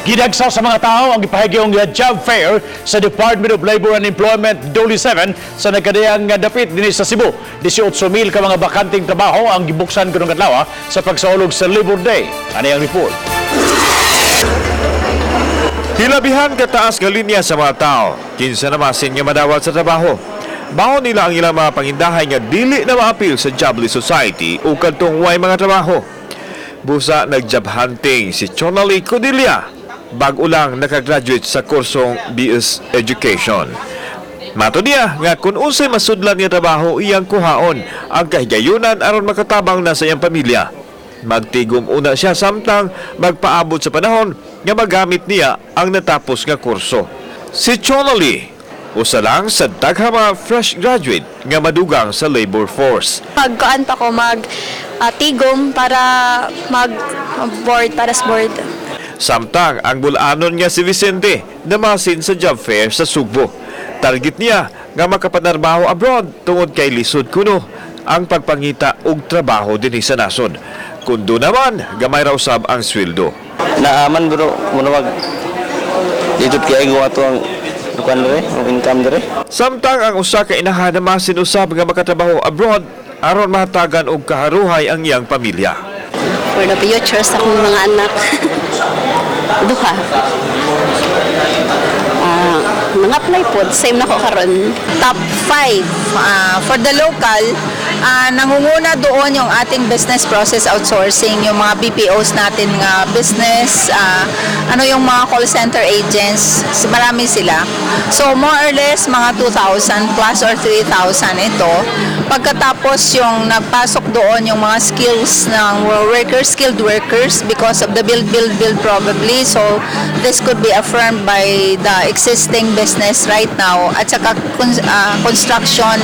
Ginagsaw sa mga tao ang ipahigyong job fair sa Department of Labor and Employment Dole 7 sa nagkadayang dapit din sa Cebu. 18,000 ka mga bakanting trabaho ang gibuksan kunong adlaw sa pagsaulog sa Labor Day. Ano ang report? Hilabihan kataas nga linya sa mga tao, kinsa na masin nga madawat sa trabaho. Baon nila ang ilang mga pangindahay nga dili na maapil sa jobless society o kadtong way mga trabaho. Busa nag-job hunting si Chonali Codilia, bag-o lang nakagraduate sa kursong BS Education. Mato niya nga kung unsay masudlan nga trabaho iyang kuhaon ang kahigayunan aron makatabang na sa iyang pamilya. Magtigom una siya samtang magpaabot sa panahon nga magamit niya ang natapos nga kurso. Si Chonali, usa lang sa daghang mga fresh graduate nga madugang sa labor force. Magkaan pa ko tigom para mag-board para sa board. Samtang ang bulanon niya si Vicente namasin sa job fair sa Sugbo. Target niya nga makapanarbaho abroad tungod kay lisod kuno ang pagpangita og trabaho dinhi sa nasod. Kundo naman gamay raw sab ang sweldo. Naaman bro, muna mag dito kay gawa to ang dukan dire, ang income dire. Samtang ang usa ka inahan namasin usab nga makatrabaho abroad aron mahatagan og kaharuhay ang iyang pamilya. For the future sa akong mga anak. Duha. Nang-apply po, same na ko karon. Top 5 for the local, nangunguna doon yung ating business process outsourcing, yung mga BPOs natin nga business, yung mga call center agents, marami sila. So more or less mga 2,000 plus or 3,000 ito. Pagkatapos yung nagpasok doon yung mga skills ng workers, skilled workers because of the build probably. So this could be affirmed by the existing business right now at saka construction,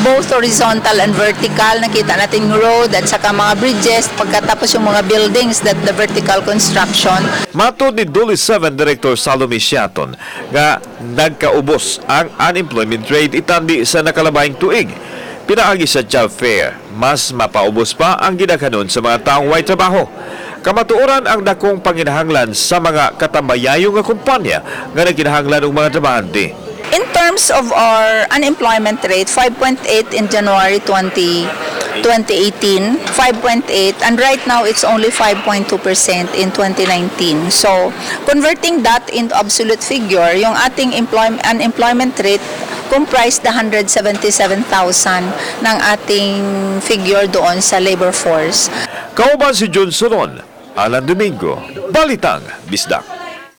both horizontal and vertical. Nakita natin yung road at saka mga bridges, pagkatapos yung mga buildings that the vertical construction. Matod ni Dole 7 Director Salome Siaton nga nagkaubos ang unemployment rate itandi sa nakalabayng tuig. Pinaagi sa job fair, mas mapaubos pa ang ginakanon sa mga taong way trabaho. Kamatuoran ang dakong panginahanglan sa mga katambayayong nga kumpanya nga nagkinahanglan og mga trabahante. In terms of our unemployment rate, 5.8 in January 2018, 5.8, and right now it's only 5.2% in 2019. So, converting that into absolute figure, yung ating unemployment rate comprised the 177,000 ng ating figure doon sa labor force. Kauban si John Soron, Alan Domingo, Balitang Bisdak.